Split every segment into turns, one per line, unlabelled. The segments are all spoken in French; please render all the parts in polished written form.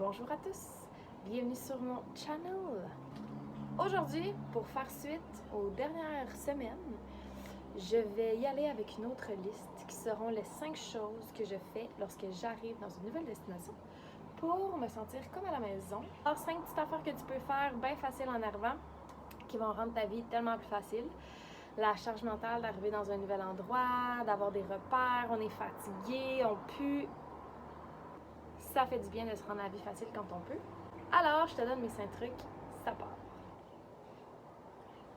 Bonjour à tous, bienvenue sur mon channel. Aujourd'hui, pour faire suite aux dernières semaines, je vais y aller avec une autre liste qui seront les 5 choses que je fais lorsque j'arrive dans une nouvelle destination pour me sentir comme à la maison. Alors 5 petites affaires que tu peux faire bien facile en arrivant qui vont rendre ta vie tellement plus facile. La charge mentale d'arriver dans un nouvel endroit, d'avoir des repères, on est fatigué, on pue. Ça fait du bien de se rendre la vie facile quand on peut. Alors, je te donne mes 5 trucs, ça part.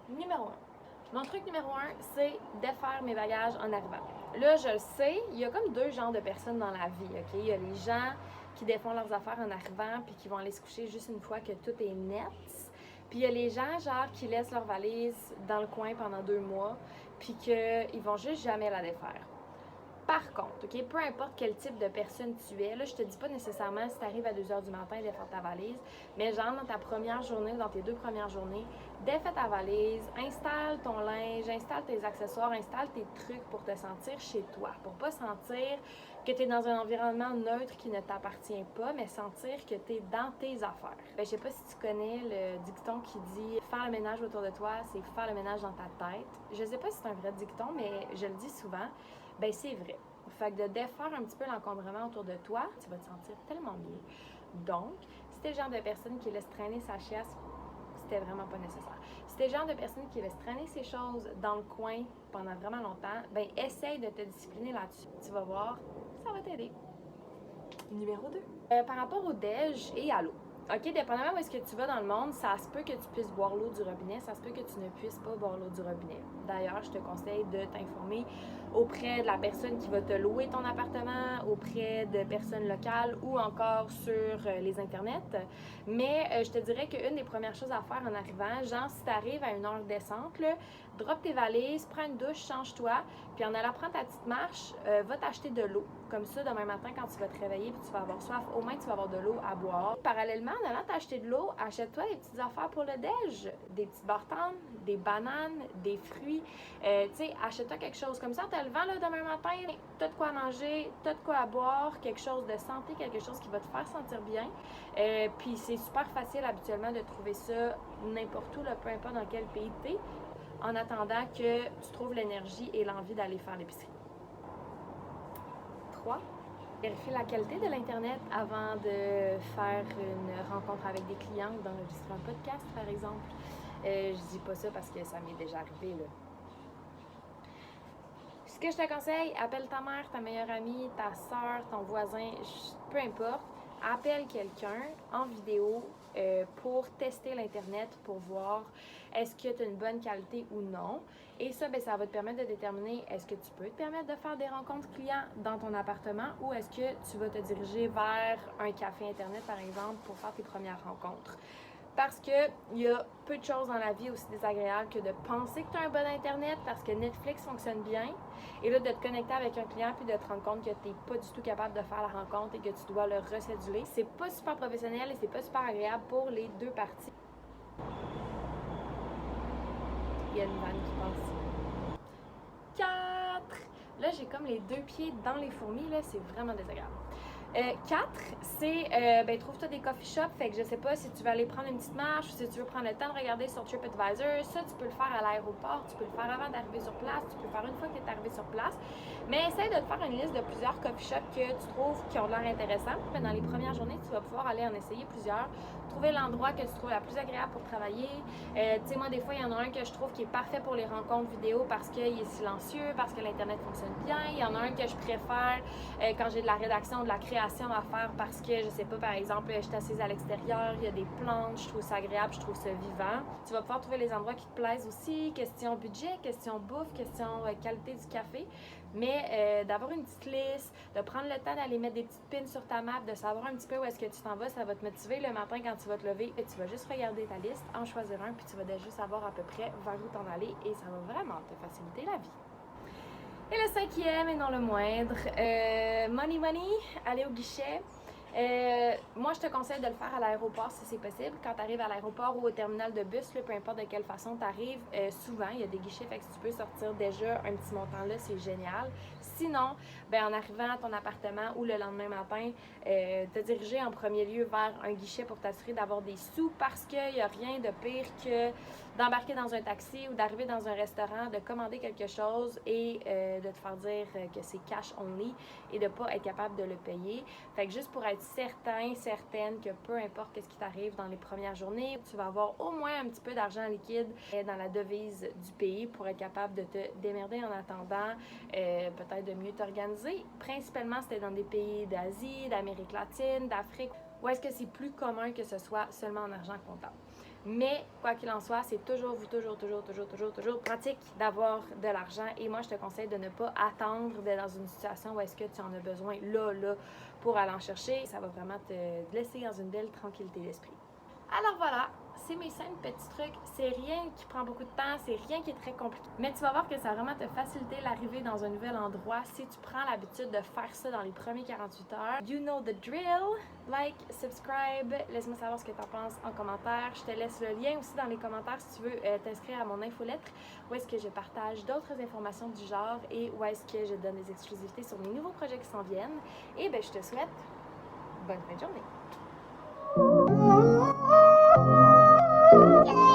Numéro 1. Mon truc numéro 1, c'est défaire mes bagages en arrivant. Là, je le sais, il y a comme 2 genres de personnes dans la vie, OK? Il y a les gens qui défont leurs affaires en arrivant puis qui vont aller se coucher juste une fois que tout est net. Puis il y a les gens, genre, qui laissent leur valise dans le coin pendant 2 mois puis qu'ils vont juste jamais la défaire. Par contre, OK, peu importe quel type de personne tu es, là, je te dis pas nécessairement si tu arrives à 2h du matin, défaire ta valise, mais genre dans ta première journée, dans tes 2 premières journées, défais ta valise, installe ton linge, installe tes accessoires, installe tes trucs pour te sentir chez toi, pour pas sentir que tu es dans un environnement neutre qui ne t'appartient pas, mais sentir que tu es dans tes affaires. Je sais pas si tu connais le dicton qui dit « faire le ménage autour de toi, c'est faire le ménage dans ta tête ». Je sais pas si c'est un vrai dicton, mais je le dis souvent. Ben c'est vrai. Fait que de défaire un petit peu l'encombrement autour de toi, tu vas te sentir tellement mieux. Donc, si t'es le genre de personne qui laisse traîner sa chiasse, c'était vraiment pas nécessaire. Si t'es le genre de personne qui laisse traîner ses choses dans le coin pendant vraiment longtemps, ben essaye de te discipliner là-dessus. Tu vas voir, ça va t'aider. Numéro 2. Par rapport au déj et à l'eau. OK, dépendamment où est-ce que tu vas dans le monde, ça se peut que tu puisses boire l'eau du robinet, ça se peut que tu ne puisses pas boire l'eau du robinet. D'ailleurs, je te conseille de t'informer auprès de la personne qui va te louer ton appartement, auprès de personnes locales ou encore sur les internets. Mais je te dirais qu'une des premières choses à faire en arrivant, genre si tu arrives à une heure descente, là, drop tes valises, prends une douche, change-toi, puis en allant prendre ta petite marche, va t'acheter de l'eau. Comme ça, demain matin, quand tu vas te réveiller puis tu vas avoir soif, au moins tu vas avoir de l'eau à boire. Parallèlement, en allant t'acheter de l'eau, achète-toi des petites affaires pour le déj, des petites bartendes, des bananes, des fruits. Tu sais, achète-toi quelque chose. Comme ça, en te levant là, demain matin, t'as de quoi manger, t'as de quoi à boire, quelque chose de santé, quelque chose qui va te faire sentir bien. Puis c'est super facile habituellement de trouver ça n'importe où, là, peu importe dans quel pays t'es, en attendant que tu trouves l'énergie et l'envie d'aller faire l'épicerie. 3. Vérifier la qualité de l'Internet avant de faire une rencontre avec des clients ou d'enregistrer un podcast, par exemple. Je dis pas ça parce que ça m'est déjà arrivé, là. Ce que je te conseille, appelle ta mère, ta meilleure amie, ta soeur, ton voisin, peu importe. Appelle quelqu'un en vidéo pour tester l'Internet, pour voir est-ce que tu as une bonne qualité ou non. Et ça, ben, ça va te permettre de déterminer est-ce que tu peux te permettre de faire des rencontres clients dans ton appartement ou est-ce que tu vas te diriger vers un café Internet, par exemple, pour faire tes premières rencontres. Parce qu'il y a peu de choses dans la vie aussi désagréables que de penser que tu as un bon Internet parce que Netflix fonctionne bien. Et là, de te connecter avec un client puis de te rendre compte que tu n'es pas du tout capable de faire la rencontre et que tu dois le recéduler. C'est pas super professionnel et c'est pas super agréable pour les deux parties. Il y a une vanne qui passe. 4. Là, j'ai comme les 2 pieds dans les fourmis, là, c'est vraiment désagréable. 4, c'est, trouve-toi des coffee shops, fait que je sais pas si tu veux aller prendre une petite marche ou si tu veux prendre le temps de regarder sur TripAdvisor, ça tu peux le faire à l'aéroport, tu peux le faire avant d'arriver sur place, tu peux le faire une fois que tu es arrivé sur place, mais essaye de te faire une liste de plusieurs coffee shops que tu trouves qui ont l'air intéressants. Dans les premières journées, tu vas pouvoir aller en essayer plusieurs, trouver l'endroit que tu trouves la plus agréable pour travailler. Tu sais, moi des fois, il y en a un que je trouve qui est parfait pour les rencontres vidéo parce qu'il est silencieux, parce que l'Internet fonctionne bien. Il y en a un que je préfère quand j'ai de la rédaction, de la création à faire parce que, je sais pas, par exemple, je suis assise à l'extérieur, il y a des plantes, je trouve ça agréable, je trouve ça vivant. Tu vas pouvoir trouver les endroits qui te plaisent aussi, question budget, question bouffe, question qualité du café, mais d'avoir une petite liste, de prendre le temps d'aller mettre des petites pins sur ta map, de savoir un petit peu où est-ce que tu t'en vas, ça va te motiver le matin quand tu vas te lever et tu vas juste regarder ta liste, en choisir un, puis tu vas déjà savoir à peu près vers où t'en aller et ça va vraiment te faciliter la vie. Et le 5e, et non le moindre, money, aller au guichet. Moi, je te conseille de le faire à l'aéroport si c'est possible. Quand tu arrives à l'aéroport ou au terminal de bus, là, peu importe de quelle façon tu arrives, souvent, il y a des guichets, fait que si tu peux sortir déjà un petit montant là, c'est génial. Sinon, en arrivant à ton appartement ou le lendemain matin, te diriger en premier lieu vers un guichet pour t'assurer d'avoir des sous parce qu'il n'y a rien de pire que d'embarquer dans un taxi ou d'arriver dans un restaurant, de commander quelque chose et de te faire dire que c'est cash only et de ne pas être capable de le payer. Fait que juste pour être certaine que peu importe ce qui t'arrive dans les premières journées, tu vas avoir au moins un petit peu d'argent liquide dans la devise du pays pour être capable de te démerder en attendant, peut-être de mieux t'organiser. Principalement, c'était dans des pays d'Asie, d'Amérique latine, d'Afrique, où est-ce que c'est plus commun que ce soit seulement en argent comptable. Mais, quoi qu'il en soit, c'est toujours pratique d'avoir de l'argent. Et moi, je te conseille de ne pas attendre d'être dans une situation où est-ce que tu en as besoin là, pour aller en chercher. Ça va vraiment te laisser dans une belle tranquillité d'esprit. Alors voilà, c'est mes 5 petits trucs. C'est rien qui prend beaucoup de temps, c'est rien qui est très compliqué. Mais tu vas voir que ça va vraiment te faciliter l'arrivée dans un nouvel endroit si tu prends l'habitude de faire ça dans les premiers 48 heures. You know the drill. Like, subscribe, laisse-moi savoir ce que tu en penses en commentaire. Je te laisse le lien aussi dans les commentaires si tu veux t'inscrire à mon infolettre où est-ce que je partage d'autres informations du genre et où est-ce que je donne des exclusivités sur mes nouveaux projets qui s'en viennent. Et je te souhaite bonne fin de journée. Yeah.